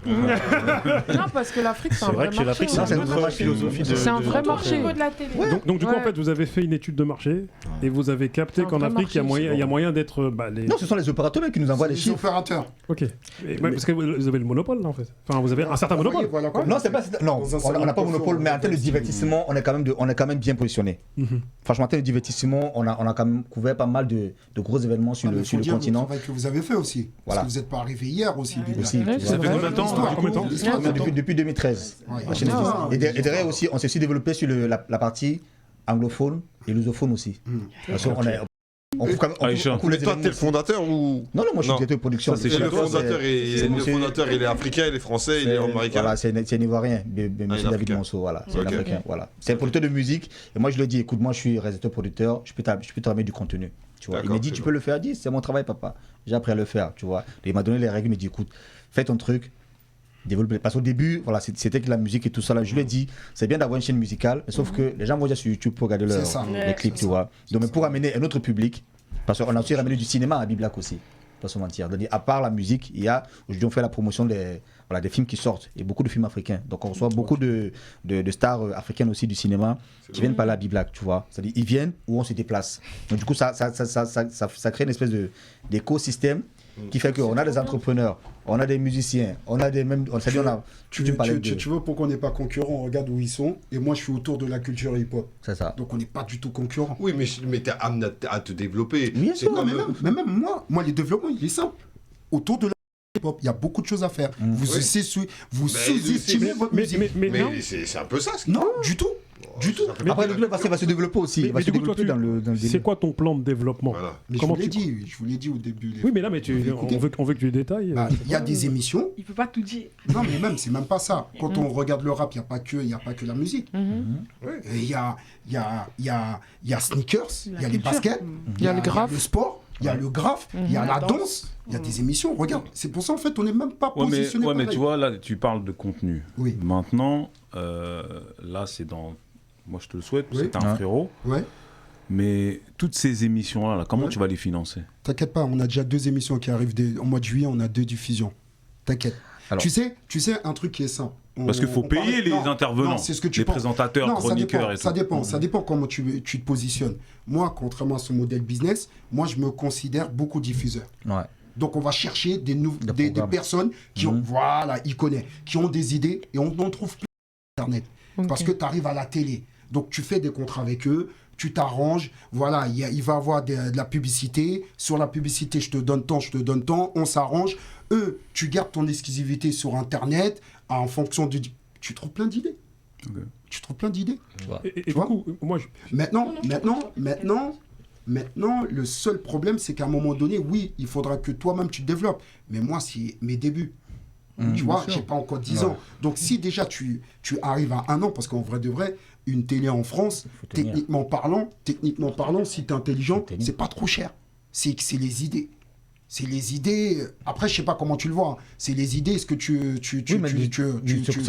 S3: Non, parce que l'Afrique c'est un vrai marché.
S2: C'est une vraie philosophie.
S3: C'est un vrai marché
S6: de la télé.
S7: Donc du coup en fait vous avez fait une étude de marché et vous avez capté qu'en Afrique il y a moyen d'être.
S2: Non, ce sont les opérateurs qui nous envoient les chiffres.
S4: Les opérateurs.
S7: Ok. Parce que vous avez le monopole là en fait. Enfin vous avez un certain monopole.
S2: Non, c'est pas. Non, on n'a pas le monopole, mais en termes de divertissement, on est quand même bien positionné. Franchement, en termes de divertissement, on a quand même couvert pas mal de gros événements sur le continent.
S4: Le travail que vous avez fait aussi. Parce que vous n'êtes pas arrivé hier aussi.
S5: Ça fait combien de temps
S2: Depuis 2013. Et derrière aussi, on s'est aussi développé sur la partie anglophone et lusophone aussi. Parce qu'on est.
S1: Mais toi, t'es le fondateur ou...
S2: Non, moi je suis directeur de production.
S1: Le fondateur, il est africain, il est français, il est américain.
S2: Voilà, c'est un Ivoirien, M. David Monceau, voilà. C'est un Africain, voilà. C'est un producteur de musique. Et moi je lui ai dit, écoute, moi je suis réalisateur-producteur, je peux te remettre du contenu. Tu vois. Il m'a dit, tu peux le faire. Il dit, c'est mon travail, papa. J'ai appris à le faire, tu vois. Et il m'a donné les règles, il m'a dit, écoute, fais ton truc. Développer. Parce qu'au début, voilà, c'était que la musique et tout ça. Là, je lui ai dit, c'est bien d'avoir une chaîne musicale, mais sauf que les gens vont déjà sur YouTube pour regarder les clips, tu vois. Donc, mais pour amener un autre public, parce qu'on a aussi ramené du cinéma à Biblac aussi, pas se mentir. Donc, à part la musique, il y a, aujourd'hui, on fait la promotion des films qui sortent et beaucoup de films africains. Donc, on reçoit beaucoup de stars africaines aussi du cinéma qui viennent parler à Biblac, tu vois. C'est-à-dire, ils viennent ou on se déplace. Donc, du coup, ça crée une espèce d'écosystème qui fait qu'on a des entrepreneurs, on a des musiciens, on a des mêmes.
S4: Tu vois pourquoi on n'est pas concurrent, on regarde où ils sont, et moi je suis autour de la culture hip-hop.
S2: C'est ça.
S4: Donc on n'est pas du tout concurrent.
S1: Oui, mais t'es amené à te développer.
S2: Bien sûr.
S4: Non, mais même moi, les développements, il est simple. Autour de la hip-hop, il y a beaucoup de choses à faire. Vous sous-estimez votre musique.
S1: Mais c'est un peu ça.
S4: Non, du tout. Du tout.
S2: Après, le club va se développer aussi.
S7: Mais du coup, toi, c'est quoi ton plan de développement?
S1: Voilà.
S4: Mais je vous l'ai dit au début.
S7: Oui, mais là, on veut que tu détailles.
S4: Il y a des émissions.
S6: Il peut pas tout dire.
S4: Non, mais même, c'est même pas ça. Quand on regarde le rap, il n'y a pas que la musique. Il y a sneakers, il y a les baskets,
S3: il y a le graphe,
S4: le sport. Il y a le graphe, il y a la danse, il y a des émissions. Regarde, c'est pour ça en fait on n'est même pas positionné.
S5: Mais tu vois, là tu parles de contenu.
S4: Oui.
S5: Maintenant, là c'est dans. Moi je te le souhaite, c'est un frérot.
S4: Ouais.
S5: Mais toutes ces émissions-là, comment tu vas les financer?
S4: T'inquiète pas, on a déjà 2 émissions qui arrivent au mois de juillet, on a 2 diffusions. T'inquiète. Tu sais un truc qui est simple.
S5: Parce qu'il faut payer les intervenants, les présentateurs, chroniqueurs et tout.
S4: Ça dépend comment tu te positionnes. Moi, contrairement à ce modèle business, moi je me considère beaucoup diffuseur.
S2: Ouais.
S4: Donc on va chercher des personnes qui ont, qui ont des idées et on en trouve plus sur Internet. Parce que tu arrives à la télé. Donc tu fais des contrats avec eux, tu t'arranges, voilà, il va y avoir de la publicité. Sur la publicité, je te donne tant, on s'arrange. Eux, tu gardes ton exclusivité sur Internet en fonction du... Tu trouves plein d'idées.
S5: Okay.
S4: Tu trouves plein d'idées.
S7: Et du coup, moi...
S4: Maintenant, le seul problème, c'est qu'à un moment donné, oui, il faudra que toi-même tu te développes. Mais moi, c'est mes débuts. Tu vois, j'ai pas encore 10 ans. Donc, si déjà tu arrives à 1 an, parce qu'en vrai de vrai, une télé en France, techniquement parlant, si tu es intelligent, c'est pas trop cher. C'est les idées. C'est les idées. Après, je sais pas comment tu le vois. Hein. C'est les idées. Est-ce que
S2: c'est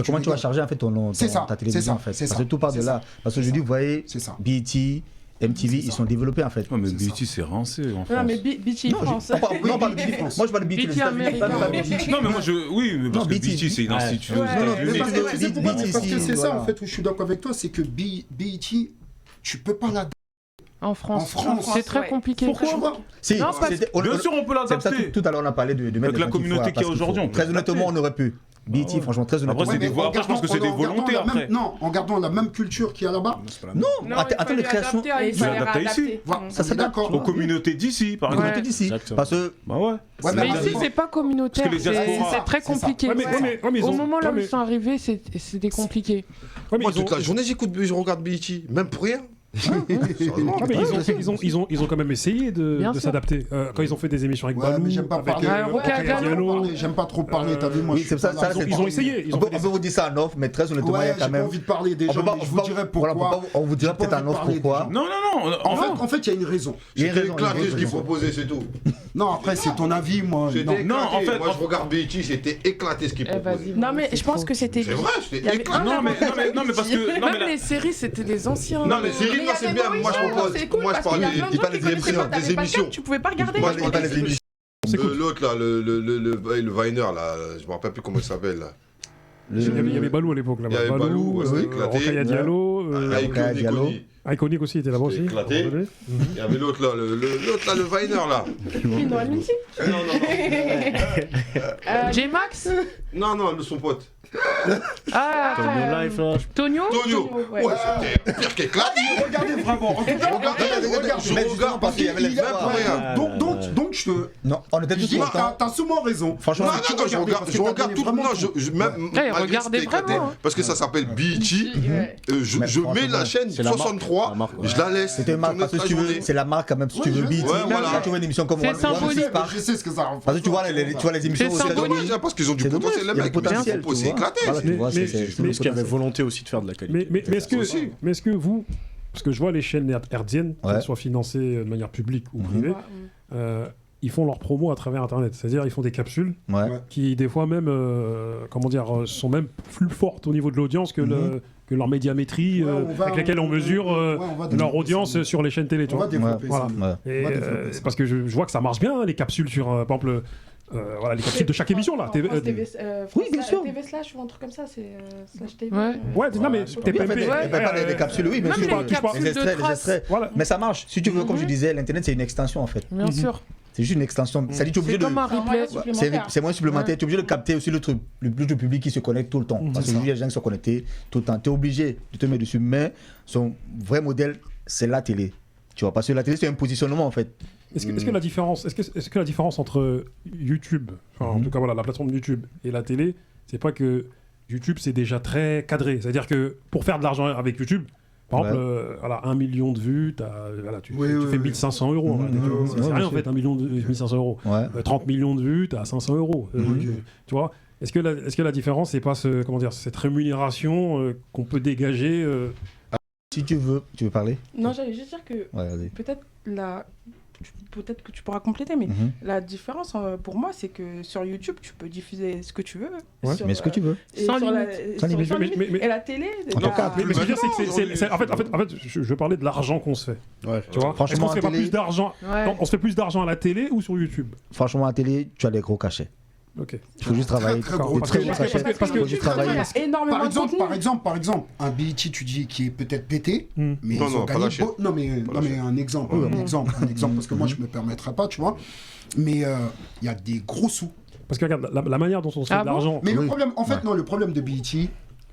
S2: comment tu vas charger en fait ta télévision en fait. Parce que tout part de là. Parce que je dis, vous voyez, BET, MTV, ils sont développés en fait.
S5: Ouais, mais BET c'est rincé en France.
S6: Non, mais BET France.
S2: Non, pas BET France. Moi je parle de BET
S6: américain.
S5: Non, mais moi parce que BET c'est une institution aux États-Unis.
S4: Parce que c'est ça en fait où je suis d'accord avec toi, c'est que BET, tu peux pas la.
S3: En France, c'est très compliqué.
S4: Pourquoi?
S2: Si,
S3: bien
S5: sûr, on peut l'adapter.
S2: Tout à l'heure, on a parlé de mettre
S5: avec la communauté qu'il y a aujourd'hui.
S2: Très honnêtement, on aurait pu. BET, franchement, très honnêtement.
S5: Après, je pense que c'est des volontés après.
S4: Non, en gardant la même culture qu'il y a là-bas.
S2: Non, attends, les créations.
S5: Il faut l'adapter ici.
S4: Ça, c'est d'accord.
S5: Aux communautés d'ici, par exemple.
S2: Parce que.
S3: Mais ici, c'est pas communautaire. C'est très compliqué. Au moment là où ils sont arrivés, c'était compliqué.
S1: Moi, toute la journée, je regarde BET, même pour rien.
S7: Ils ont quand même essayé de s'adapter quand ils ont fait des émissions avec Balou.
S4: J'aime pas parler. J'aime pas trop parler. T'as vu, moi.
S2: C'est ça.
S7: Ils ont essayé.
S2: On peut vous dire ça en off, mais très honnêtement, il y a quand même.
S4: J'ai envie de parler des gens. Je vous dirai pourquoi.
S2: On vous dira peut-être en off pourquoi.
S5: Non.
S4: En fait, il y a une raison.
S1: C'était éclaté ce qu'ils proposaient, c'est tout.
S4: Non, après, c'est ton avis, moi.
S1: Non, en fait, moi je regarde BET, c'était éclaté ce qu'ils proposaient.
S6: Non, mais je pense que c'était.
S1: C'est vrai, c'était éclaté.
S5: Non, mais parce que.
S3: Même les séries, c'était des anciens.
S1: Non, les séries, c'est bien. Moi, je parle des émissions.
S6: Tu pouvais pas regarder.
S1: Moi, je parle des émissions. L'autre, là, le Viner, là, je me rappelle plus comment il s'appelle, là.
S7: Il y avait Balou à l'époque, là.
S1: Il y avait Balou, c'était éclaté.
S7: Rokhaya Diallo. Iconic aussi était là-bas aussi.
S1: Éclaté. Il y avait l'autre, là, le Viner, là.
S3: Non. J-Max.
S1: Non, son pote.
S3: Tonio.
S1: Ouais, c'était pire qu'éclaté.
S4: Regardez vraiment.
S1: Je regarde parce qu'il y avait les mêmes pour rien.
S4: Donc, je te.
S2: Non, on était tous contents.
S4: T'as souvent raison.
S2: Franchement,
S1: je regarde tout.
S3: Regardez vraiment.
S1: Parce que ça s'appelle BET. Je mets la chaîne 63, je la laisse.
S2: C'était marque parce que si tu veux, c'est la marque quand même. Si tu veux BET, quand tu vois une émission comme
S3: c'est symbolique.
S4: Je sais ce que ça.
S2: Parce que tu vois les émissions.
S3: C'est symbolique
S1: parce qu'ils ont du potentiel, les mecs. C'est éclaté.
S8: Mais est-ce qu'il y avait volonté aussi de faire de la qualité?
S7: Mais est-ce que vous, parce que je vois les chaînes hertziennes, qu'elles soient financées de manière publique ou privée, ils font leur promo à travers Internet. C'est-à-dire ils font des capsules qui, des fois même, sont même plus fortes au niveau de l'audience que leur médiamétrie avec laquelle on mesure leur audience sur les chaînes télé.
S4: On va développer ça.
S7: Parce que je vois que ça marche bien, les capsules sur, par exemple... les capsules de chaque émission là.
S6: Oui, bien sûr. TV Slash ou un truc comme ça, c'est Slash TV.
S7: Ouais, non mais TPMP.
S2: Les capsules, oui, bien sûr. Les extraits. Mais ça marche. Si tu veux, comme je disais, l'internet c'est une extension en fait.
S3: Bien sûr.
S2: C'est juste une extension. Ça dit, tu es obligé
S3: C'est comme un replay.
S2: C'est moins supplémentaire. Tu es obligé de capter aussi le public qui se connecte tout le temps. Parce que les gens qui sont connectés tout le temps. Tu es obligé de te mettre dessus. Mais son vrai modèle, c'est la télé. Tu vois, parce que la télé, c'est un positionnement en fait.
S7: Est-ce que la différence entre YouTube, en tout cas voilà, la plateforme YouTube et la télé, c'est pas que YouTube c'est déjà très cadré. C'est-à-dire que pour faire de l'argent avec YouTube, par exemple, 1 million de vues, tu fais 1500 €. C'est rien en fait, 1 million de 1500 €. 30 millions de vues, tu as 500 €. Tu vois, est-ce que la différence, c'est pas cette rémunération qu'on peut dégager
S2: Si tu veux parler?
S6: Non, j'allais juste dire que peut-être que tu pourras compléter, mais la différence pour moi, c'est que sur YouTube, tu peux diffuser ce que tu veux.
S2: Mais ce que tu veux.
S6: Sans limite. Et la télé...
S7: En fait, je parlais de l'argent qu'on se fait. Tu vois, est-ce qu'on se fait pas plus d'argent on se fait plus d'argent à la télé ou sur YouTube?
S2: Franchement, à la télé, tu as des gros cachets.
S7: Ok.
S2: Il faut juste travailler.
S7: Parce que
S2: juste travailler.
S6: Énormément
S4: par exemple, un BET, tu dis qui est peut-être pété, mais ils ont gagné. Non, mais un exemple, parce que moi je me permettrai pas, tu vois. Mais il y a des gros sous.
S7: Parce que regarde, la manière dont on se fait de l'argent.
S4: Mais le problème, en fait, non, le problème de BET,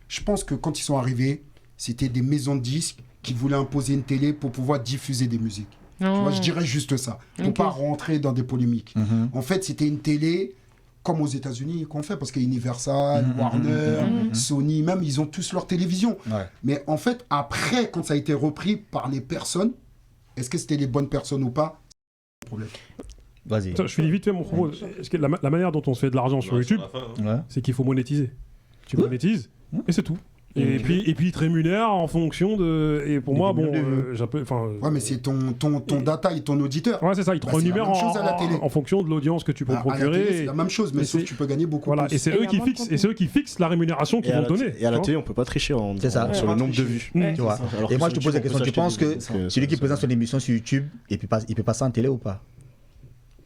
S4: je pense que quand ils sont arrivés, c'était des maisons de disques qui voulaient imposer une télé pour pouvoir diffuser des musiques. Tu vois, je dirais juste ça, pour pas rentrer dans des polémiques. En fait, c'était une télé comme aux États-Unis qu'on fait, parce qu'il y a Universal, Warner, Sony, même, ils ont tous leur télévision. Mais en fait, après, quand ça a été repris par les personnes, est-ce que c'était les bonnes personnes ou pas? C'est un problème.
S2: Vas-y.
S7: Je finis vite fait mon propos. Est-ce que la manière dont on se fait de l'argent sur YouTube, c'est qu'il faut monétiser. Tu monétises, et c'est tout. Et puis ils te rémunèrent en fonction de. Et pour moi, bon,
S4: mais c'est ton data et ton auditeur.
S7: Ouais, c'est ça. Ils te rémunèrent en fonction de l'audience que tu peux procurer.
S4: C'est la même chose, mais sauf que tu peux gagner beaucoup plus.
S7: Et c'est eux qui fixent la rémunération qu'ils vont te donner.
S8: Et à la télé, on peut pas tricher sur le nombre de vues.
S2: Tu vois. Et moi, je te pose la question. Tu penses que celui qui présente son émission sur YouTube, il peut passer en télé ou pas?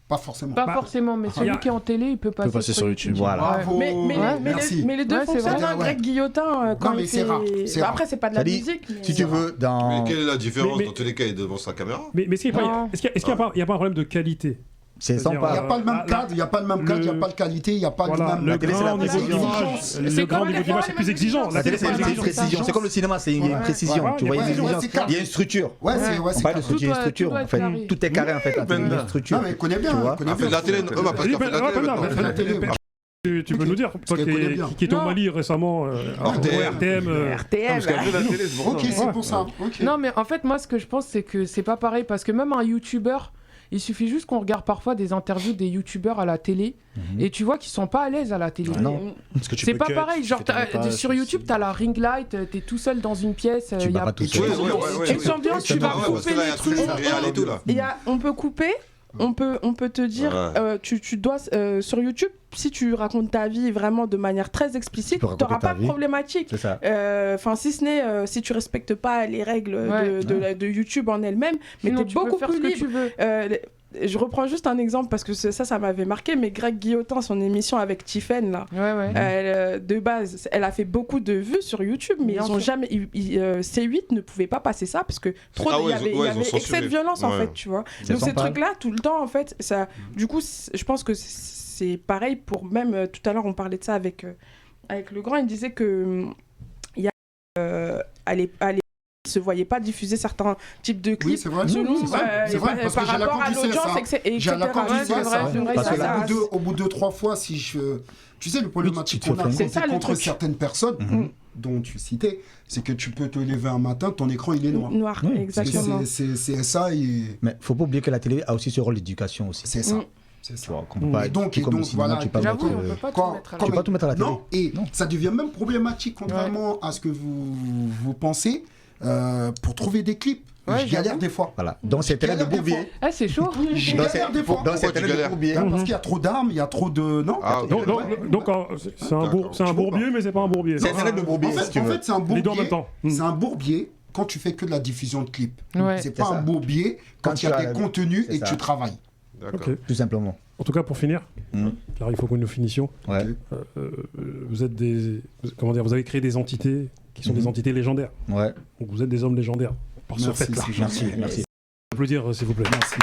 S4: Pas forcément.
S3: Pas forcément, mais celui qui est en télé, il peut passer
S8: sur YouTube.
S2: Voilà.
S6: Mais les deux fonctionnent. Greg Guillotin, quand il
S4: c'est rare.
S6: Après, c'est pas de la musique.
S2: Si tu veux, dans.
S1: Mais quelle est la différence dans tous les cas, il est devant sa caméra?
S7: Mais est-ce qu'il n'y a pas un problème de qualité?
S2: C'est
S4: Il n'y a pas le même cadre, il n'y a pas de qualité, il n'y a pas le même...
S7: Le grand niveau d'image, c'est plus exigeant.
S2: La télé, c'est une précision. C'est comme le cinéma, c'est une précision. Tu vois, il y a une structure. On parle de structure, il y a une structure. En fait, tout est carré, en fait. Il y a une structure.
S4: Non, mais il connaît bien.
S1: La télé, la télé.
S7: Tu peux nous dire, toi qui étais au Mali récemment, RTM.
S4: Ok, c'est pour ça.
S3: Non, mais en fait, moi, ce que je pense, c'est que c'est pas pareil, parce que même un YouTuber, il suffit juste qu'on regarde parfois des interviews des youtubeurs à la télé et tu vois qu'ils sont pas à l'aise à la télé. C'est pas pareil. Genre sur YouTube, t'as la ring light, t'es tout seul dans une pièce.
S2: Tu vas pas tout seul.
S3: Tu vas couper les trucs.
S6: On peut couper. On peut te dire, tu dois sur YouTube, si tu racontes ta vie vraiment de manière très explicite, tu n'auras pas de problématique. Enfin, si ce n'est si tu respectes pas les règles de YouTube en elle-même, mais tu es beaucoup plus libre. Je reprends juste un exemple parce que ça m'avait marqué, mais Greg Guillotin, son émission avec Tiffen, là, de base, elle a fait beaucoup de vues sur YouTube, mais ils ont jamais, C8 ne pouvait pas passer ça parce que il y avait excès de violence en fait, tu vois. Donc ces trucs-là, tout le temps, en fait, ça, du coup, je pense que c'est pareil pour même, tout à l'heure, on parlait de ça avec le grand, il disait que il y a se voyait pas diffuser certains types de clips selon par rapport à l'audience, etc.
S4: Parce que au bout de 2-3 fois, si je... Tu sais, le problématique qu'on a contre certaines personnes, dont tu citais, c'est que tu peux te lever un matin, ton écran il est noir.
S6: Noir, exactement.
S4: C'est ça.
S2: Mais faut pas oublier que la télé a aussi ce rôle d'éducation aussi.
S4: C'est ça.
S2: Tu vois, donc voilà, tu peux pas tout mettre à la télé.
S4: Non, et ça devient même problématique contrairement à ce que vous pensez. Pour trouver des clips, je galère des fois.
S2: Voilà. Donc c'est Hélène de Bourbier.
S3: C'est chaud.
S4: Je galère des fois.
S2: Donc c'est Hélène de Bourbier.
S4: Parce qu'il y a trop d'armes, il y a trop de... Non.
S7: Donc c'est un bourbier, mais c'est pas un bourbier.
S2: C'est Hélène de Bourbier.
S4: En fait, c'est un bourbier.
S7: Les deux en même temps.
S4: C'est un bourbier quand tu fais que de la diffusion de clips. C'est pas un bourbier quand il y a des contenus et que tu travailles.
S2: Tout simplement.
S7: En tout cas, pour finir, car il faut que nous finissions. Vous êtes vous avez créé des entités qui sont des entités légendaires. Donc vous êtes des hommes légendaires par ce fait-là.
S2: Merci.
S7: Applaudir, s'il vous plaît.
S4: Merci.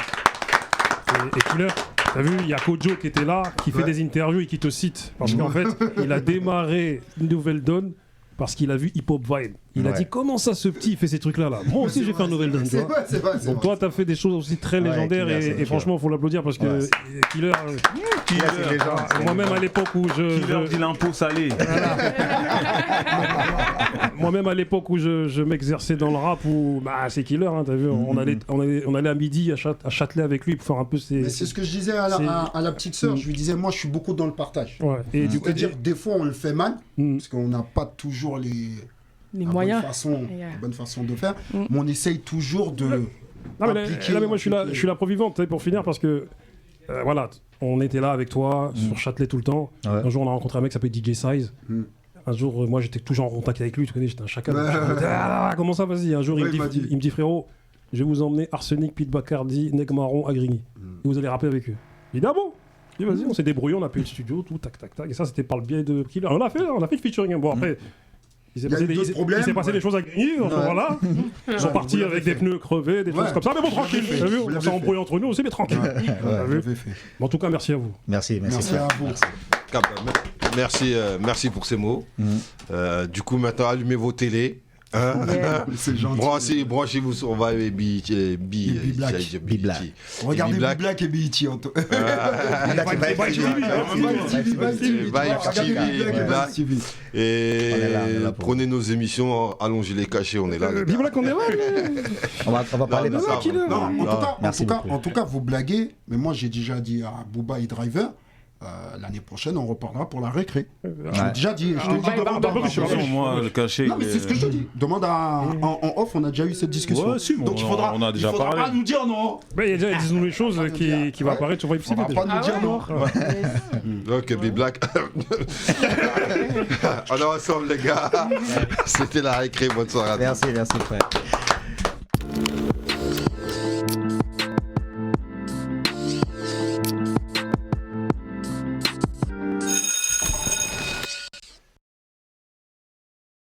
S7: Et Killer, t'as vu, il y a Kojo qui était là, qui fait des interviews et qui te cite. Parce qu'en fait, il a démarré Une Nouvelle Donne parce qu'il a vu Hip Hop Vibe. Il a dit comment ça ce petit il fait ces trucs là. Moi aussi j'ai fait un Nouvelle Donne. Donc toi t'as fait des choses aussi très légendaires et franchement faut l'applaudir parce que Killer, moi-même à l'époque où
S5: Killer dit l'impôt salé.
S7: Moi-même à l'époque où je m'exerçais dans le rap, c'est Killer, hein, t'as vu, on allait à midi à Châtelet avec lui pour faire un peu ses...
S4: Mais c'est ce que je disais à la petite sœur, je lui disais moi je suis beaucoup dans le partage. C'est-à-dire des fois on le fait mal, parce qu'on n'a pas toujours les moyens, la bonne façon de faire, mais on essaye toujours de...
S7: Non, mais moi je suis la preuve vivante pour finir parce que voilà, on était là avec toi sur Châtelet tout le temps. Un jour on a rencontré un mec qui s'appelle DJ Size. Un jour, moi j'étais toujours en contact avec lui, tu connais, j'étais un chacal. Comment ça, vas-y. Un jour, il me dit frérot, je vais vous emmener Arsenic, Pete Bacardi, Neg Marron à Grigny. Et vous allez rapper avec eux. Il dit ah bon? Il dit vas-y, on s'est débrouillé, on a appelé le studio, tout, tac. Et ça, c'était par le biais de Killer. On a fait le featuring. Bon, après, il s'est passé des choses à Grigny, voilà. Ils sont partis avec des pneus crevés, des choses comme ça. Mais bon, tranquille, t'as vu, on s'est embrouillé entre nous aussi, mais tranquille. En tout cas, merci à vous.
S2: Merci
S4: à vous.
S1: Merci pour ces mots. Du coup, maintenant, allumez vos télés.
S4: C'est gentil.
S1: Branchez-vous, on va avec
S4: B-Black. Regardez B-Black et BET.
S1: Et prenez nos émissions, allongez les cachets, on est là.
S7: B-Black, on est là.
S2: On va parler de ça.
S4: En tout cas, vous blaguez, mais moi j'ai déjà dit à Booba et Driver, l'année prochaine, on reparlera pour la récré. Je l'ai déjà dit. Je te dis
S5: moi, le cachet.
S4: Non, mais c'est ce que je te dis. Demande en off, on a déjà eu cette discussion.
S5: Ouais, si,
S4: donc il faudra pas nous dire non.
S7: Mais il y a déjà des nouvelles choses qui vont apparaître sur Vibe TV.
S4: On va pas nous dire non.
S1: Ok, B-Black. On est ensemble, les gars. C'était la récré. Bonne soirée.
S2: Merci, frère.